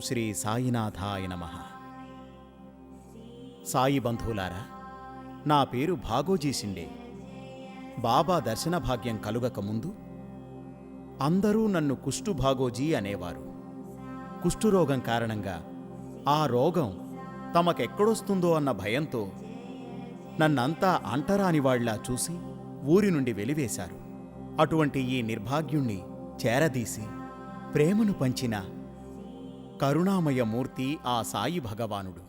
శ్రీ సాయినాథాయ నమః. సాయి బంధువులారా, నా పేరు భాగోజీ షిండే. బాబా దర్శన భాగ్యం కలుగకముందు అందరూ నన్ను కుష్టు భాగోజీ అనేవారు. కుష్ఠురోగం కారణంగా ఆ రోగం తమకెక్కడొస్తుందో అన్న భయంతో నన్నంతా అంటరానివాళ్లా చూసి ఊరి నుండి వెలివేశారు. అటువంటి ఈ నిర్భాగ్యుణ్ణి చేరదీసి ప్రేమను పంచిన కరుణామయ మూర్తి ఆ సాయి భగవానుడు.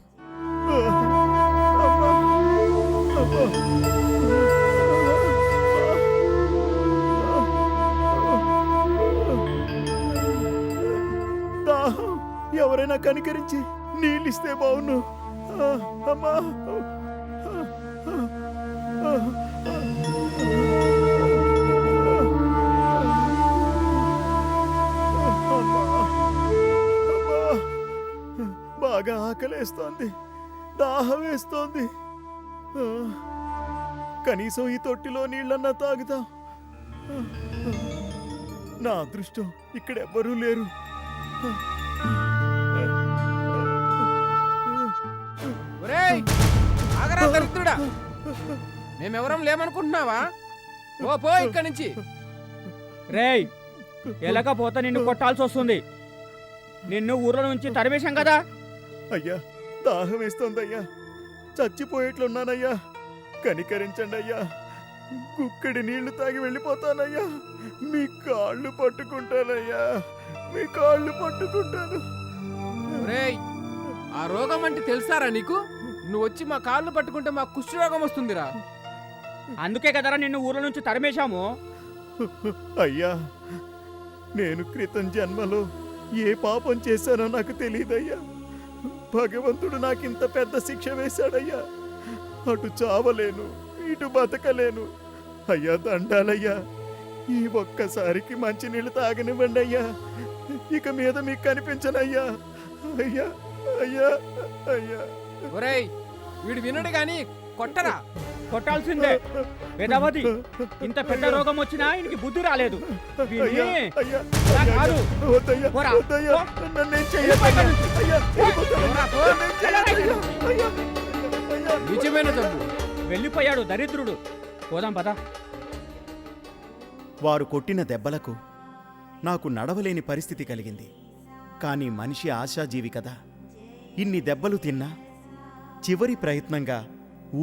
ఎవరైనా కనికరించి నీళ్ళిస్తే బావును. అమ్మా, బాగా ఆకలేస్తోంది, దాహం వేస్తోంది. కనీసం ఈ తొట్టిలో నీళ్ళన్నా తాగుతాం. నా అదృష్టం ఇక్కడెవ్వరూ లేరు. ఆగరా దరిద్రుడా, మేమెవరం లేమనుకుంటున్నావా? ఓ పో ఇక్కడి నుంచి. రేయ్, ఎలకపోతే నిన్ను కొట్టాల్సి వస్తుంది. నిన్ను ఊర్ల నుంచి తరిమేశాం కదా. అయ్యా, దాహం వేస్తోందయ్యా, చచ్చిపోయేట్లున్నానయ్యా, కనికరించండి అయ్యా. కుక్కడి నీళ్లు తాగి వెళ్ళిపోతానయ్యా. మీ కాళ్ళు పట్టుకుంటానయ్యా, మీ కాళ్ళు పట్టుకుంటాను. రేయ్, ఆ రోగం అంటే తెలుసారా నీకు? నువ్వు వచ్చి మా కాళ్ళు పట్టుకుంటే మా కుష్టి రోగం వస్తుందిరా. అందుకే కదరా నిన్ను ఊర్ల నుంచి తరిమేశాము. అయ్యా, నేను క్రితం జన్మలో ఏ పాపం చేశానో నాకు తెలియదయ్యా. భగవంతుడు నాకింత పెద్ద శిక్ష వేశాడయ్యా. అటు చావలేను, ఇటు బతకలేను. అయ్యా, దండాలయ్యా, ఈ ఒక్కసారికి మంచినీళ్ళు తాగనివ్వండి అయ్యా. ఇక మీద మీకు కనిపించనయ్యా. అయ్యా, అయ్యా, అయ్యా. ఒరేయ్, వీడు వినడు గాని కొట్టరా. కొట్టాల్సిందే. వేదవతి, ఇంత పెద్ద రోగం వచ్చినా ఈయనకి బుద్ధి రాలేదు. అయ్యా, అయ్యా, కాదు. వద్దయ్యా, పోరా, వద్దయ్యా, పో. నన్నేం చెయ్యొద్దయ్యా. అయ్యా, పోరా, పో. అయ్యా, అయ్యా. నిజమైన జబ్బు. వెళ్ళిపోయాడు దరిద్రుడు. పోదాం పద. వారు కొట్టిన దెబ్బలకు నాకు నడవలేని పరిస్థితి కలిగింది. కానీ మనిషి ఆశాజీవి కదా. ఇన్ని దెబ్బలు తిన్నా చివరి ప్రయత్నంగా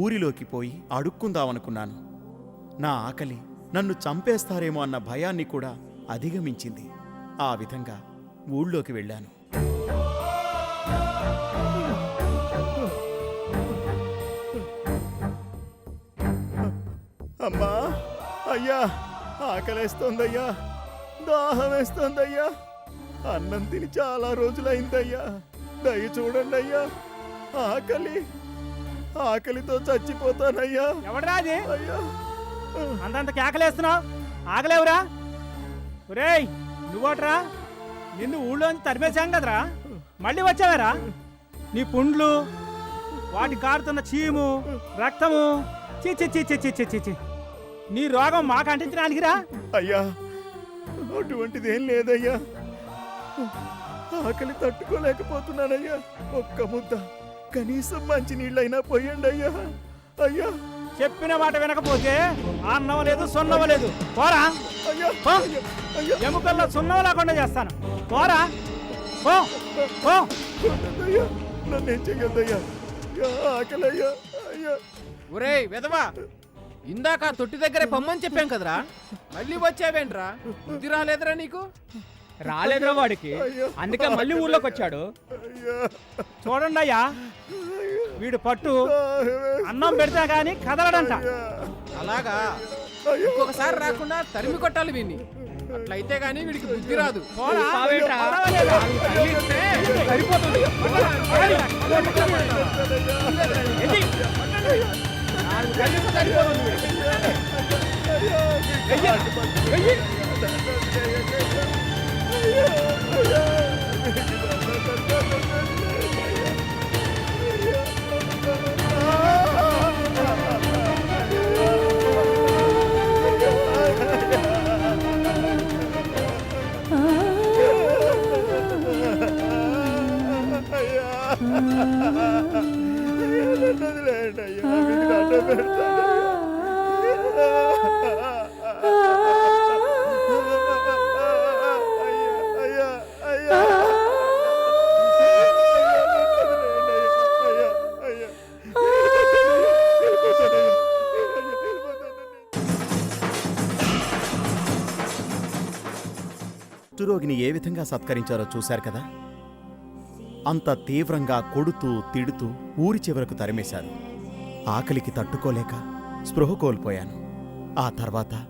ఊరిలోకి పోయి అడుక్కుందామనుకున్నాను. నా ఆకలి నన్ను చంపేస్తారేమో అన్న భయాన్ని కూడా అధిగమించింది. ఆ విధంగా ఊళ్ళోకి వెళ్ళాను. అమ్మా, అయ్యా, ఆకలేస్తోందయ్యా, దాహం వేస్తోందయ్యా. అన్నం తిని చాలా రోజులైందయ్యా. దయ చూడండి అయ్యా. ఆకలితో చచ్చిపోతానయ్యా. ఎవడరా అది? అయ్యా, అంతంత కేకలేస్తున్నావు, ఆగలేవురా? ఒరేయ్, నువ్వోట్రా? నిన్ను ఊళ్ళోంచి తరిమేశాం కదరా, మళ్ళీ వచ్చావరా? నీ పుండ్లు, వాటి కారుతున్న చీము, రక్తము, చిచి చిచి చిచి చిచి, నీ రోగం మాకు అంటించడానికిరా? అయ్యా, అటువంటిదేం లేదయ్యా. ఆకలి తట్టుకోలేకపోతున్నానయ్యా. ఒక్క ముద్ద, కనీసం మంచి నీళ్ళైనా పోయండి అయ్యా. అయ్యా, చెప్పిన మాట వినకపోతే అన్నం లేదు, సున్నం లేదు. పోరా, అయ్యా, పో. అయ్యా, అయ్యా. ఎముకల్లో సున్నం లేకుండా చేస్తాను. పోరా, పో, పో. అయ్యా, నన్నేం చెయ్యొద్దయ్యా. ఆకలయ్యా. అయ్యా, ఒరేయ్ వెదవా, ఇందాక ఆ తొట్టి దగ్గరే పొమ్మని చెప్పాం కదరా, మళ్ళీ వచ్చావేంట్రా? బుద్ధి రాలేదురా నీకు? రాలేదురా వాడికి, అందుకే మళ్ళీ ఊళ్ళోకి వచ్చాడు. అయ్యా, చూడండి అయ్యా, వీడు పట్టు అన్నం పెడితే గాని కదలడంట. అలాగా, ఇంకొకసారి రాకుండా తరిమి కొట్టాలి వీడిని. అట్లయితే గానీ వీడికి బుద్ధి రాదు. పోరా, సరిపోతుంది. కుష్ఠురోగిని ఏ విధంగా సత్కరించారో చూశారు కదా. అంత తీవ్రంగా కొడుతూ తిడుతూ ఊరి చివరకు తరిమేశారు. ఆకలికి తట్టుకోలేక స్పృహ కోల్పోయాను. ఆ తర్వాత